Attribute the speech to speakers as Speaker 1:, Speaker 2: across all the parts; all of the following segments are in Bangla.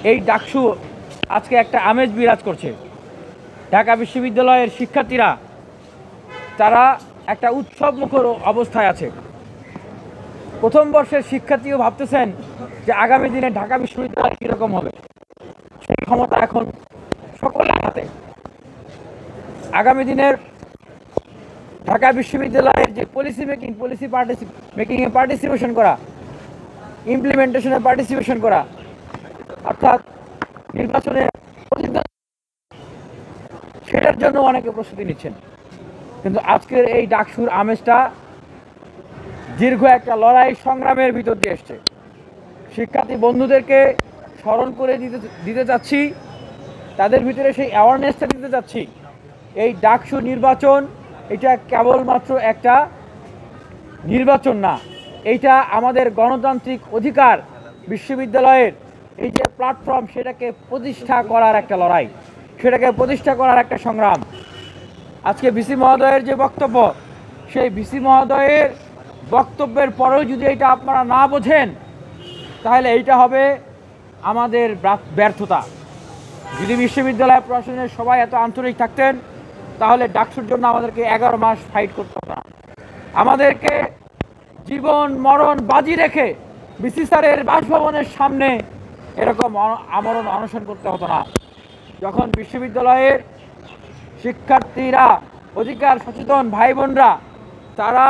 Speaker 1: এই ডাকসু আজকে একটা আমেজ বিরাজ করছে। ঢাকা বিশ্ববিদ্যালয়ের শিক্ষার্থীরা তারা একটা উৎসব মুখর অবস্থায় আছে। প্রথম বর্ষের শিক্ষার্থীও ভাবতেছেন যে আগামী দিনে ঢাকা বিশ্ববিদ্যালয় কীরকম হবে, সেই ক্ষমতা এখন সকলের হাতে। আগামী দিনের ঢাকা বিশ্ববিদ্যালয়ের যে পলিসি মেকিংয়ে পার্টিসিপেশন করা, ইমপ্লিমেন্টেশনে পার্টিসিপেশন করা, অর্থাৎ নির্বাচনে সেটার জন্য অনেকে প্রস্তুতি নিচ্ছেন। কিন্তু আজকের এই ডাকসুর আমেজটা দীর্ঘ একটা লড়াই সংগ্রামের ভিতর দিয়ে এসছে। শিক্ষার্থী বন্ধুদেরকে স্মরণ করে দিতে চাচ্ছি, তাদের ভিতরে সেই অ্যাওয়ারনেসটা দিতে চাচ্ছি। এই ডাকসু নির্বাচন এটা কেবলমাত্র একটা নির্বাচন না, এইটা আমাদের গণতান্ত্রিক অধিকার, বিশ্ববিদ্যালয়ের এই যে প্ল্যাটফর্ম, সেটাকে প্রতিষ্ঠা করার একটা লড়াই, সেটাকে প্রতিষ্ঠা করার একটা সংগ্রাম। আজকে ভিসি মহোদয়ের যে বক্তব্য, সেই ভিসি মহোদয়ের বক্তব্যের পরেও যদি এটা আপনারা না বোঝেন, তাহলে এইটা হবে আমাদের ব্যর্থতা। যদি বিশ্ববিদ্যালয় প্রশাসনের সবাই এত আন্তরিক থাকতেন, তাহলে ডাকসুর জন্য আমাদেরকে 11 মাস ফাইট করতে হতো না। আমাদেরকে জীবন মরণ বাজি রেখে ভিসি স্যারের বাসভবনের সামনে এরকম আমরণ অনশন করতে হতো না। যখন বিশ্ববিদ্যালয়ের শিক্ষার্থীরা, অধিকার সচেতন ভাই বোনরা তারা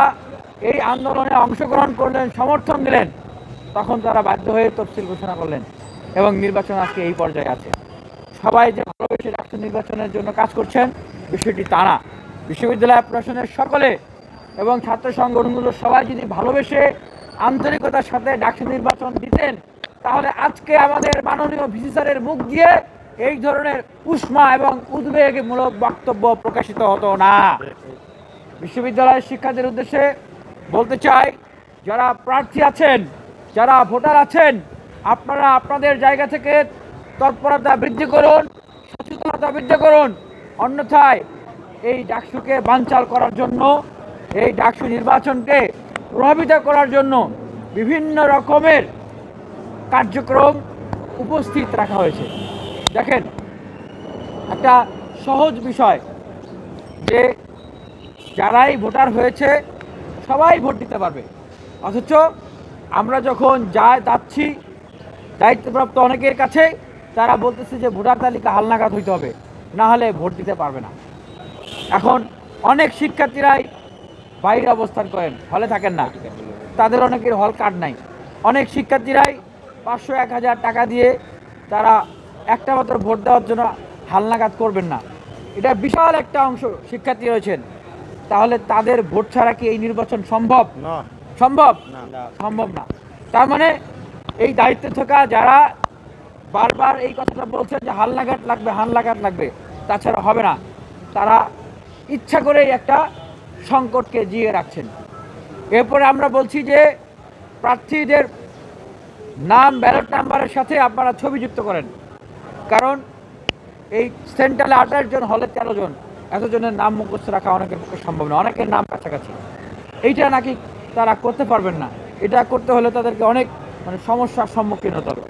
Speaker 1: এই আন্দোলনে অংশগ্রহণ করলেন, সমর্থন দিলেন, তখন তারা বাধ্য হয়ে তফসিল ঘোষণা করলেন এবং নির্বাচন আজকে এই পর্যায়ে আছে। সবাই যে ভালোবেসে ডাকসু নির্বাচনের জন্য কাজ করছেন, বিষয়টি তা না। বিশ্ববিদ্যালয় প্রশাসনের সকলে এবং ছাত্র সংগঠনগুলো সবাই যদি ভালোবেসে আন্তরিকতার সাথে ডাকসু নির্বাচন দিতেন, তাহলে আজকে আমাদের মাননীয় ভিসি স্যারের মুখ দিয়ে এই ধরনের উষ্মা এবং উদ্বেগমূলক বক্তব্য প্রকাশিত হতো না। বিশ্ববিদ্যালয়ের শিক্ষার্থীদের উদ্দেশ্যে বলতে চাই, যারা প্রার্থী আছেন, যারা ভোটার আছেন, আপনারা আপনাদের জায়গা থেকে তৎপরতা বৃদ্ধি করুন, সচেতনতা বৃদ্ধি করুন। অন্যথায় এই ডাকসুকে বানচাল করার জন্য, এই ডাকসু নির্বাচনকে প্রভাবিত করার জন্য বিভিন্ন রকমের কার্যক্রম উপস্থিত রাখা হয়েছে। দেখেন, একটা সহজ বিষয় যে যারাই ভোটার হয়েছে সবাই ভোট দিতে পারবে, অথচ আমরা যখন যাচ্ছি দায়িত্বপ্রাপ্ত অনেকের কাছে, তারা বলতেছে যে ভোটার তালিকা হালনাগাদ হইতে হবে, না হলে ভোট দিতে পারবে না। এখন অনেক শিক্ষার্থীরাই বাইরে অবস্থান করেন, হলে থাকেন না, তাদের অনেকের হল কার্ড নাই। অনেক শিক্ষার্থীরাই 500-1000 টাকা দিয়ে তারা একটা মাত্র ভোট দেওয়ার জন্য হালনাগাদ করবেন না। এটা বিশাল একটা অংশ শিক্ষার্থী রয়েছেন। তাহলে তাদের ভোট ছাড়া কি এই নির্বাচন সম্ভব? সম্ভব না। তার মানে এই দায়িত্বে থাকা যারা বারবার এই কথাটা বলছেন যে হালনাগাদ লাগবে, তাছাড়া হবে না, তারা ইচ্ছা করেই একটা সংকটকে জিয়ে রাখছেন। এরপরে আমরা বলছি যে প্রার্থীদের নাম ব্যালট নাম্বারের সাথে আপনারা ছবি যুক্ত করেন, কারণ এই সেন্ট্রালে 28 জন, হলে 13 জন, এতজনের নাম মুখস্থ রাখা অনেকের পক্ষে সম্ভব না, অনেকের নাম কাছাকাছি। এইটা নাকি তারা করতে পারবেন না। এটা করতে হলে তাদেরকে অনেক সমস্যার সম্মুখীন হতে হবে।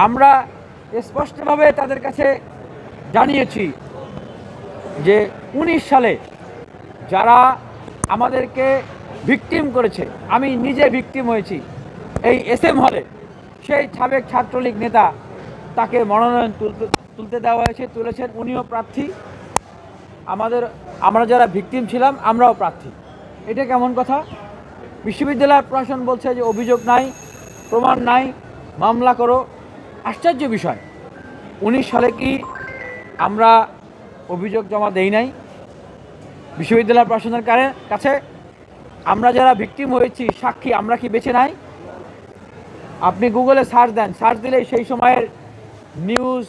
Speaker 1: আমরা স্পষ্টভাবে তাদের কাছে জানিয়েছি যে 19 সালে যারা আমাদেরকে ভিকটিম করেছে, আমি নিজে ভিকটিম হয়েছি এই SM হলে, সেই সাবেক ছাত্রলীগ নেতা, তাকে মনোনয়ন তুলতে দেওয়া হয়েছে, তুলেছেন, উনিও প্রার্থী। আমরা যারা ভিকটিম ছিলাম আমরাও প্রার্থী। এটা কেমন কথা? বিশ্ববিদ্যালয় প্রশাসন বলছে যে অভিযোগ নাই, প্রমাণ নাই, মামলা করো। আশ্চর্য বিষয়, 19 সালে কি আমরা অভিযোগ জমা দেই নাই বিশ্ববিদ্যালয় প্রশাসনের কাছে? আমরা যারা ভিকটিম হয়েছি সাক্ষী, আমরা কি বেঁচে নাই? আপনি গুগলে সার্চ দেন, সার্চ দিলেই সেই সময়ের নিউজ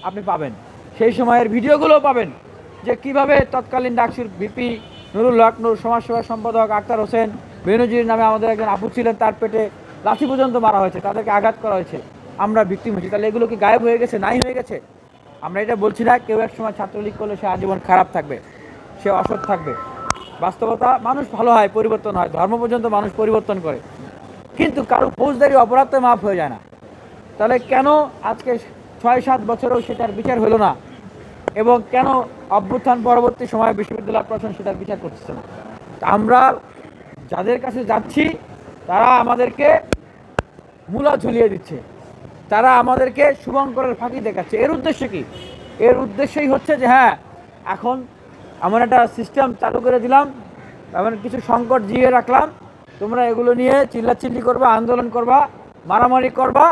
Speaker 1: আপনি পাবেন, সেই সময়ের ভিডিওগুলো পাবেন যে কিভাবে তৎকালীন ডাকসুর ভিপি নুরুল হক নূর, সমাজসেবা সম্পাদক আক্তার হোসেন, বেনজির নামে আমাদের একজন আপু ছিলেন, তার পেটে লাঠি পর্যন্ত মারা হয়েছে, তাদেরকে আঘাত করা হয়েছে। আমরা ভিকটিম হয়েছি। তাহলে এগুলো কি গায়েব হয়ে গেছে, নাই হয়ে গেছে? আমরা এটা বলছি না কেউ এক সময় ছাত্রলীগ করলে সে আজীবন খারাপ থাকবে, সে অসৎ থাকবে। বাস্তবতা, মানুষ ভালো হয়, পরিবর্তন হয়, ধর্ম পর্যন্ত মানুষ পরিবর্তন করে, কিন্তু কারো ফৌজদারি অপরাধ তো মাফ হয়ে যায় না। তাহলে কেন আজকে ৬-৭ বছরেও সেটার বিচার হলো না, এবং কেন অভ্যুত্থান পরবর্তী সময়ে বিশ্ববিদ্যালয় প্রশাসন সেটার বিচার করতেছে না? আমরা যাদের কাছে যাচ্ছি তারা আমাদেরকে মূলা ঝুলিয়ে দিচ্ছে, তারা আমাদেরকে শুভঙ্করের ফাঁকি দেখাচ্ছে। এর উদ্দেশ্য কি? এর উদ্দেশ্যই হচ্ছে যে হ্যাঁ, এখন এমন একটা সিস্টেম চালু করে দিলাম, এমন কিছু সংকট জিয়ে রাখলাম, তোমরা এগুলো নিয়ে চিল্লাচিল্লি করবা, আন্দোলন করবা, মারামারি করবা,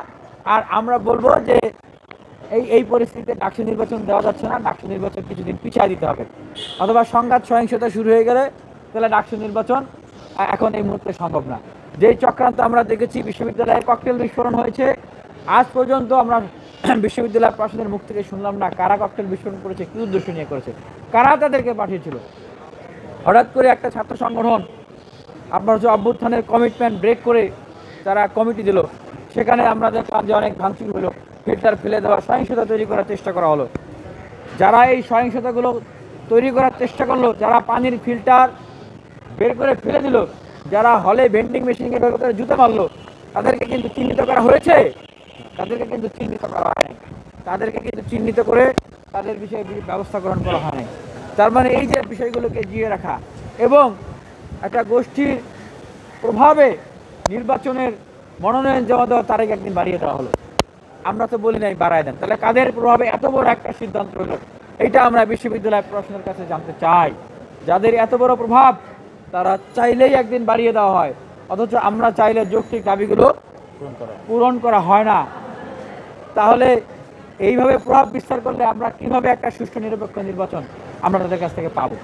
Speaker 1: আর আমরা বলবো যে এই পরিস্থিতিতে ডাকসু নির্বাচন দেওয়া যাচ্ছে না, ডাকসু নির্বাচন কিছুদিন পিছিয়ে দিতে হবে, অথবা সংঘাত সহিংসতা শুরু হয়ে গেলে তাহলে ডাকসু নির্বাচন এখন এই মুহূর্তে সম্ভব না। যেই চক্রান্ত আমরা দেখেছি, বিশ্ববিদ্যালয়ে ককটেল বিস্ফোরণ হয়েছে, আজ পর্যন্ত আমরা বিশ্ববিদ্যালয় প্রশাসনের মুখ থেকে শুনলাম না কারা ককটেল বিস্ফোরণ করেছে, কী উদ্দেশ্য নিয়ে করেছে, কারা তাদেরকে পাঠিয়েছিল। হঠাৎ করে একটা ছাত্র সংগঠন আপনার হচ্ছে অভ্যুত্থানের কমিটমেন্ট ব্রেক করে তারা কমিটি দিল, সেখানে আমরা দেখলাম যে অনেক ভাঙচুর হলো, ফিল্টার ফেলে দেওয়া, সহিংসতা তৈরি করার চেষ্টা করা হলো। যারা এই সহিংসতাগুলো তৈরি করার চেষ্টা করলো, যারা পানির ফিল্টার বের করে ফেলে দিল, যারা হলে ভেন্ডিং মেশিনকে বের করে জুতো মারলো, তাদেরকে কিন্তু চিহ্নিত করা হয়েছে? তাদেরকে কিন্তু চিহ্নিত করা হয়নি, তাদেরকে কিন্তু চিহ্নিত করে তাদের বিষয়ে ব্যবস্থা গ্রহণ করা হয়নি। তার মানে এই যে বিষয়গুলোকে জিয়ে রাখা এবং একটা গোষ্ঠীর প্রভাবে নির্বাচনের মনোনয়ন জমা দেওয়ার তারিখ একদিন বাড়িয়ে দেওয়া হলো। আমরা তো বলি নাই বাড়ায় দেন, তাহলে কাদের প্রভাবে এত বড় একটা সিদ্ধান্ত হলো, এটা আমরা বিশ্ববিদ্যালয় প্রশাসনের কাছে জানতে চাই। যাদের এত বড় প্রভাব তারা চাইলেই একদিন বাড়িয়ে দেওয়া হয়, অথচ আমরা চাইলে যৌক্তিক দাবিগুলো পূরণ করা হয় না। তাহলে এইভাবে প্রভাব বিস্তার করলে আমরা কিভাবে একটা সুষ্ঠু নিরপেক্ষ নির্বাচন আমরা তাদের কাছ থেকে পাবো?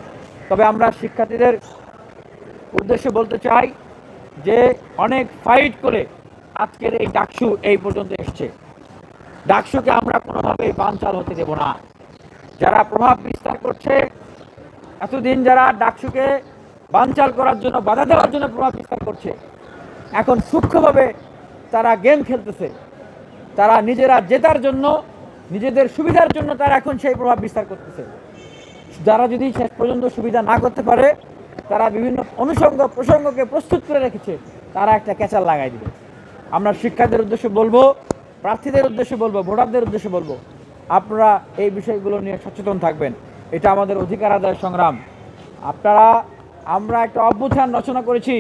Speaker 1: তবে আমরা শিক্ষার্থীদের উদ্দেশ্যে বলতে চাই যে অনেক ফাইট করে আজকের এই ডাকসু এই পর্যন্ত এসছে। ডাকসুকে আমরা কোনোভাবেই বানচাল হতে দেব না। যারা প্রভাব বিস্তার করছে, এতদিন যারা ডাকসুকে বানচাল করার জন্য, বাধা দেওয়ার জন্য প্রভাব বিস্তার করছে, এখন সূক্ষ্মভাবে তারা গেম খেলতেছে। তারা নিজেরা জেতার জন্য, নিজেদের সুবিধার জন্য তারা এখন সেই প্রভাব বিস্তার করতেছে। যারা যদি শেষ পর্যন্ত সুবিধা না করতে পারে, তারা বিভিন্ন অনুষঙ্গ প্রসঙ্গকে প্রস্তুত করে রেখেছে, তারা একটা ক্যাচাল লাগাই দিবে। আমরা শিক্ষার্থীদের উদ্দেশ্যে বলবো, প্রার্থীদের উদ্দেশ্যে বলবো, ভোটারদের উদ্দেশ্যে বলবো, আপনারা এই বিষয়গুলো নিয়ে সচেতন থাকবেন। এটা আমাদের অধিকার আদায়ের সংগ্রাম। আমরা একটা অভ্যুত্থান রচনা করেছি,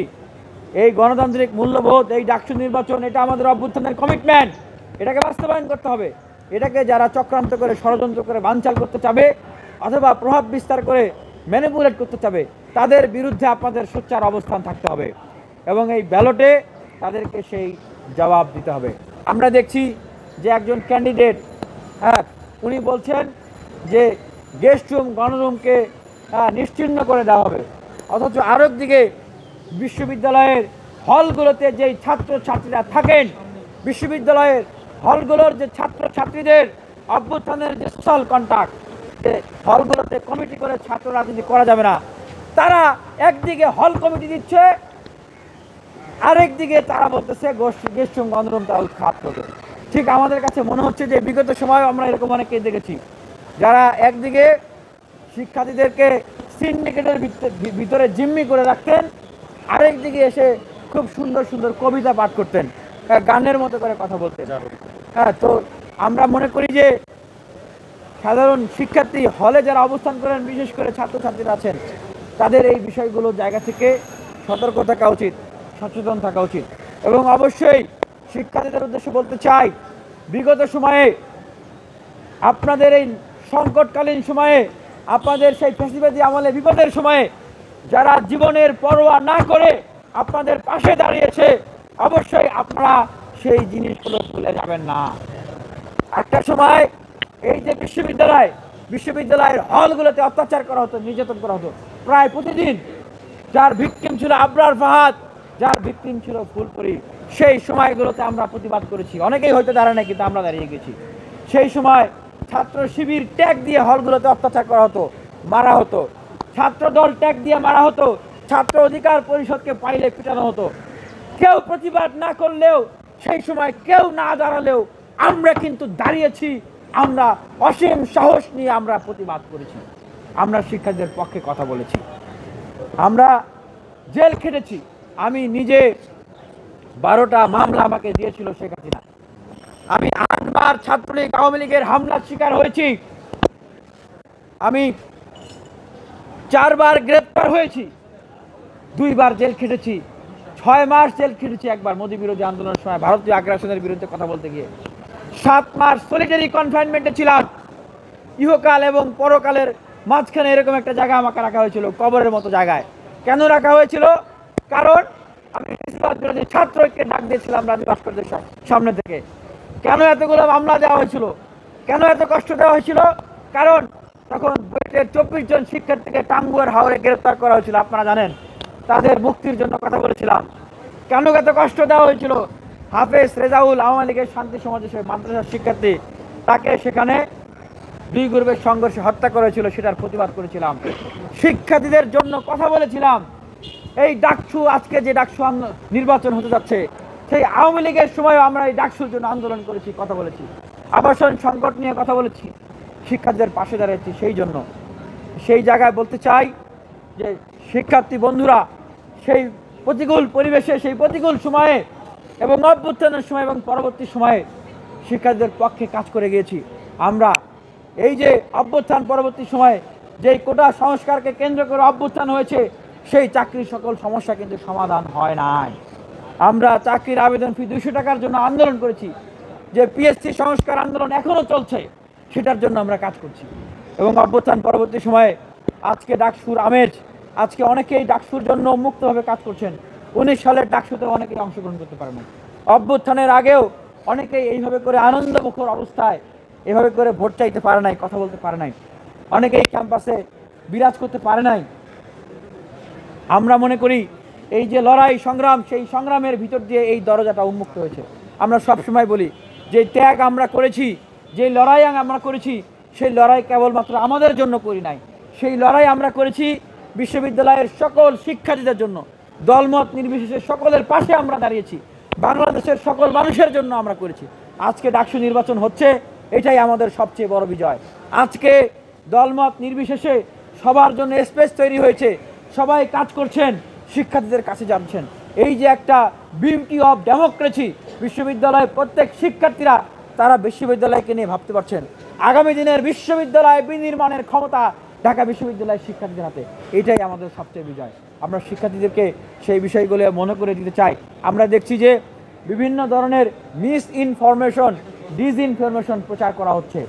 Speaker 1: এই গণতান্ত্রিক মূল্যবোধ, এই ডাকসু নির্বাচন, এটা আমাদের অভ্যুত্থানের কমিটমেন্ট। এটাকে বাস্তবায়ন করতে হবে। এটাকে যারা চক্রান্ত করে, ষড়যন্ত্র করে বানচাল করতে চাবে অথবা প্রভাব বিস্তার করে ম্যানিপুলেট করতে চাবে, তাদের বিরুদ্ধে আপনাদের সোচ্চার অবস্থান থাকতে হবে এবং এই ব্যালটে তাদেরকে সেই জবাব দিতে হবে। আমরা দেখছি যে একজন ক্যান্ডিডেট, উনি বলছেন যে গেস্ট রুম, গণরুমকে নিশ্চিহ্ন করে দেওয়া হবে, অথচ আরেকদিকে বিশ্ববিদ্যালয়ের হলগুলোতে যেই ছাত্রছাত্রীরা থাকেন, বিশ্ববিদ্যালয়ের হলগুলোর যে ছাত্রছাত্রীদের অভ্যুত্থানের যে সোশ্যাল কন্ট্যাক্ট, হলগুলোতে কমিটি করে ছাত্র রাজনীতি করা যাবে না, তারা একদিকে হল কমিটি দিচ্ছে, আরেকদিকে তারা বলতেছে গেস্ট রুম, গণরুম তারা উৎখাত করবে। ঠিক আমাদের কাছে মনে হচ্ছে যে বিগত সময় আমরা এরকম অনেকেই দেখেছি, যারা একদিকে শিক্ষার্থীদেরকে সিন্ডিকেটের ভিতরে জিম্মি করে রাখতেন, আরেকদিকে এসে খুব সুন্দর সুন্দর কবিতা পাঠ করতেন, গানের মতো করে কথা বলতেন। তো আমরা মনে করি যে সাধারণ শিক্ষার্থী, হলে যারা অবস্থান করেন, বিশেষ করে ছাত্রছাত্রীরা আছেন, তাদের এই বিষয়গুলো জায়গা থেকে সতর্ক থাকা উচিত, সচেতন থাকা উচিত। এবং অবশ্যই শিক্ষার্থীদের উদ্দেশ্যে বলতে চাই, বিগত সময়ে আপনাদের এই সংকটকালীন সময়ে, আপনাদের সেই ফ্যাসিবাদী আমলে বিপদের সময়ে যারা জীবনের পরোয়া না করে আপনাদের পাশে দাঁড়িয়েছে, অবশ্যই আপনারা সেই জিনিসগুলো ভুলে যাবেন না। একটা সময় এই যে বিশ্ববিদ্যালয়ের হলগুলোতে অত্যাচার করা হতো, নির্যাতন করা হতো প্রায় প্রতিদিন, যার ভিকটিম ছিল আবরার ফাহাদ, যার ভিকটিম ছিল ফুলপুরি। সেই সময়গুলোতে আমরা প্রতিবাদ করেছি, অনেকেই হয়তো দাঁড়ায় না, কিন্তু আমরা দাঁড়িয়ে গেছি। সেই সময় ছাত্র শিবির ট্যাগ দিয়ে হলগুলোতে অত্যাচার করা হতো, মারা হতো, ছাত্র দল ট্যাগ দিয়ে মারা হতো, ছাত্র অধিকার পরিষদকে পাইলে পিটানো হতো। কেউ প্রতিবাদ না করলেও, সেই সময় কেউ না দাঁড়ালেও আমরা কিন্তু দাঁড়িয়েছি, আমরা অসীম সাহস নিয়ে আমরা প্রতিবাদ করেছি, আমরা শিক্ষার্থীদের পক্ষে কথা বলেছি, আমরা জেল খেটেছি। আমি নিজে 12টা মামলা আমাকে দিয়েছিল শেখ হাসিনা, আমি 8 বার ছাত্রলীগ আওয়ামী লীগের হামলার শিকার হয়েছি, আমি 4 বার গ্রেপ্তার হয়েছি, 2 বার জেল খেটেছি, 6 মাস জেল খেটেছি একবার মোদী বিরোধী আন্দোলনের সময় ভারতীয় আগ্রাসনের বিরুদ্ধে কথা বলতে গিয়ে, 7 মাস সলিটারি কনফাইনমেন্টে ছিলাম। ইহকাল এবং পরকালের মাঝখানে এরকম একটা জায়গা আমাকে রাখা হয়েছিল, কবরের মতো জায়গায়। কেন রাখা হয়েছিল? কারণ আমি ছাত্রকে ডাক দিয়েছিলাম রাজু ভাস্কর্যের সামনে থেকে। কেন এতগুলো মামলা দেওয়া হয়েছিল, কেন এত কষ্ট দেওয়া হয়েছিল? কারণ তখন বুয়েটের 24 জন শিক্ষার্থীকে টাঙ্গুয়ার হাওরে গ্রেপ্তার করা হয়েছিল, আপনারা জানেন। তাদের মুক্তির জন্য কথা বলেছিলাম। কেন এত কষ্ট দেওয়া হয়েছিল? হাফেজ রেজাউল আওয়ামী লীগের শান্তি সমাজের মাদ্রাসার শিক্ষার্থী, তাকে সেখানে 2 গ্রুপের সংঘর্ষে হত্যা করেছিল, সেটার প্রতিবাদ করেছিলাম। শিক্ষার্থীদের জন্য কথা বলেছিলাম। এই ডাকসু, আজকে যে ডাকসু নির্বাচন হতে যাচ্ছে, সেই আওয়ামী লীগের সময় আমরা এই ডাকসুর জন্য আন্দোলন করেছি, কথা বলেছি, আবাসন সংকট নিয়ে কথা বলেছি, শিক্ষার্থীদের পাশে দাঁড়িয়েছি। সেই জায়গায় বলতে চাই যে শিক্ষার্থী বন্ধুরা, সেই প্রতিকূল পরিবেশে, সেই প্রতিকূল সময়ে এবং অভ্যুত্থানের সময় এবং পরবর্তী সময়ে শিক্ষার্থীদের পক্ষে কাজ করে গিয়েছি। আমরা এই যে অভ্যুত্থান পরবর্তী সময়ে যেই কোটা সংস্কারকে কেন্দ্র করে অভ্যুত্থান হয়েছে, সেই চাকরির সকল সমস্যা কিন্তু সমাধান হয় নাই। আমরা চাকরির আবেদন ফি 200 টাকার জন্য আন্দোলন করেছি, যে পিএসসি সংস্কার আন্দোলন এখনো চলছে, সেটার জন্য আমরা কাজ করছি। এবং অভ্যুত্থান পরবর্তী সময়ে আজকে ডাকসুর আমেজ, আজকে অনেকেই ডাকসুর জন্য মুক্তভাবে কাজ করছেন। 19 সালের ডাকসুতে অনেকেই অংশগ্রহণ করতে পারেন। অভ্যুত্থানের আগেও অনেকেই এইভাবে করে আনন্দমুখর অবস্থায় এভাবে করে ভোট চাইতে পারে নাই, কথা বলতে পারে নাই, অনেকেই ক্যাম্পাসে বিরাজ করতে পারে নাই। আমরা মনে করি এই যে লড়াই সংগ্রাম, সেই সংগ্রামের ভিতর দিয়ে এই দরজাটা উন্মুক্ত হয়েছে। আমরা সব সময় বলি যে ত্যাগ আমরা করেছি, যে লড়াই আমরা করেছি, সেই লড়াই কেবলমাত্র আমাদের জন্য করি নাই, সেই লড়াই আমরা করেছি বিশ্ববিদ্যালয়ের সকল শিক্ষার্থীদের জন্য। দলমত নির্বিশেষে সকলের পাশে আমরা দাঁড়িয়েছি, বাংলাদেশের সকল মানুষের জন্য আমরা করেছি। আজকে ডাকসু নির্বাচন হচ্ছে, এটাই আমাদের সবচেয়ে বড় বিজয়। আজকে দলমত নির্বিশেষে সবার জন্য স্পেস তৈরি হয়েছে, সবাই কাজ করছেন, শিক্ষার্থীদের কাছে যাচ্ছেন। এই যে একটা বিউটি অফ ডেমোক্রেসি, বিশ্ববিদ্যালয়ের প্রত্যেক শিক্ষার্থীরা তারা বিশ্ববিদ্যালয়কে নিয়ে ভাবতে পারছেন। আগামী দিনের বিশ্ববিদ্যালয় বিনির্মাণের ক্ষমতা ঢাকা বিশ্ববিদ্যালয়ের শিক্ষার্থীদের হাতে, এটাই আমাদের সবচেয়ে বিজয়। আমরা শিক্ষার্থীদেরকে সেই বিষয়গুলো মনে করে দিতে চাই। আমরা দেখছি যে বিভিন্ন ধরনের মিস ইনফরমেশন, ডিসইনফরমেশন প্রচার করা হচ্ছে,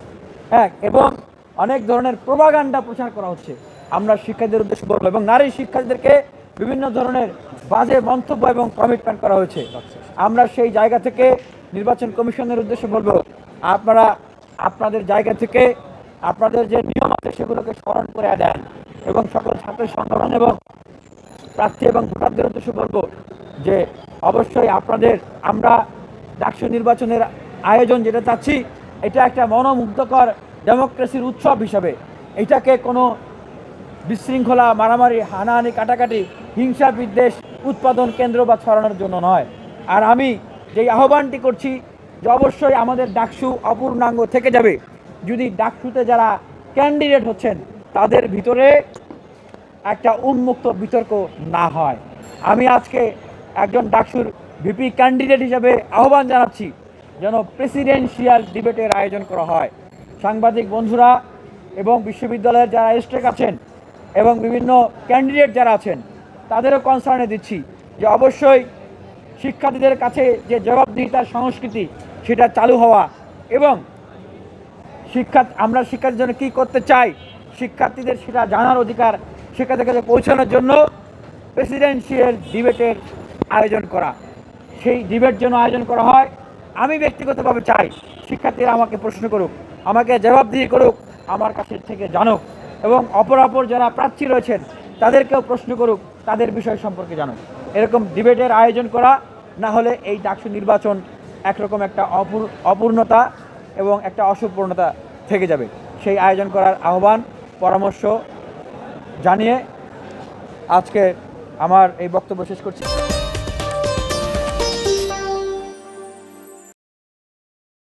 Speaker 1: হ্যাঁ, এবং অনেক ধরনের প্রোপাগান্ডা প্রচার করা হচ্ছে। আমরা শিক্ষার্থীদের উদ্দেশ্যে বলবো, এবং নারী শিক্ষার্থীদেরকে বিভিন্ন ধরনের বাজে মন্তব্য এবং কমিটমেন্ট করা হয়েছে। আমরা সেই জায়গা থেকে নির্বাচন কমিশনের উদ্দেশ্যে বলবো, আপনারা আপনাদের জায়গা থেকে আপনাদের যে নিয়ম আছে সেগুলোকে স্মরণ করে দেন, এবং সকল ছাত্র সংগঠন এবং প্রার্থী এবং ভোটারদের উদ্দেশ্যে বলবো যে অবশ্যই আপনাদের, আমরা ডাকসু নির্বাচনের আয়োজন যেটা চাচ্ছি, এটা একটা মনোমুগ্ধকর ডেমোক্রেসির উৎসব হিসাবে, এটাকে কোনো বিশৃঙ্খলা, মারামারি, হানাহানি, কাটাকাটি, হিংসা বিদ্বেষ উৎপাদন কেন্দ্র বা ছড়ানোর জন্য নয়। আর আমি যেই আহ্বানটি করছি যে অবশ্যই আমাদের ডাকসু অপূর্ণাঙ্গ থেকে যাবে যদি ডাকসুতে যারা ক্যান্ডিডেট হচ্ছেন তাদের ভিতরে একটা উন্মুক্ত বিতর্ক না হয়। আমি আজকে একজন ডাকসুর ভিপি ক্যান্ডিডেট হিসাবে আহ্বান জানাচ্ছি যেন প্রেসিডেন্সিয়াল ডিবেটের আয়োজন করা হয়। সাংবাদিক বন্ধুরা এবং বিশ্ববিদ্যালয়ের যারা স্টেক আছেন এবং বিভিন্ন ক্যান্ডিডেট যারা আছেন তাদেরও কনসার্নে দিচ্ছি যে অবশ্যই শিক্ষার্থীদের কাছে যে জবাবদিহিতার সংস্কৃতি সেটা চালু হওয়া, এবং আমরা শিক্ষার্থীর জন্য কী করতে চাই শিক্ষার্থীদের সেটা জানার অধিকার, শিক্ষার্থীর কাছে পৌঁছানোর জন্য প্রেসিডেন্সিয়াল ডিবেটের আয়োজন করা। সেই ডিবেট যেন আয়োজন করা হয়। আমি ব্যক্তিগতভাবে চাই শিক্ষার্থীরা আমাকে প্রশ্ন করুক, আমাকে জবাবদিহি করুক, আমার কাছে থেকে জানুক, এবং অপরাপর যারা প্রার্থী রয়েছেন তাদেরকেও প্রশ্ন করুক, তাদের বিষয় সম্পর্কে জানুক। এরকম ডিবেটের আয়োজন করা না হলে এই ডাকসু নির্বাচন একরকম একটা অপূর্ণতা এবং একটা অসম্পূর্ণতা থেকে যাবে। সেই আয়োজন করার আহ্বান, পরামর্শ জানিয়ে আজকে আমার এই বক্তব্য শেষ করছি।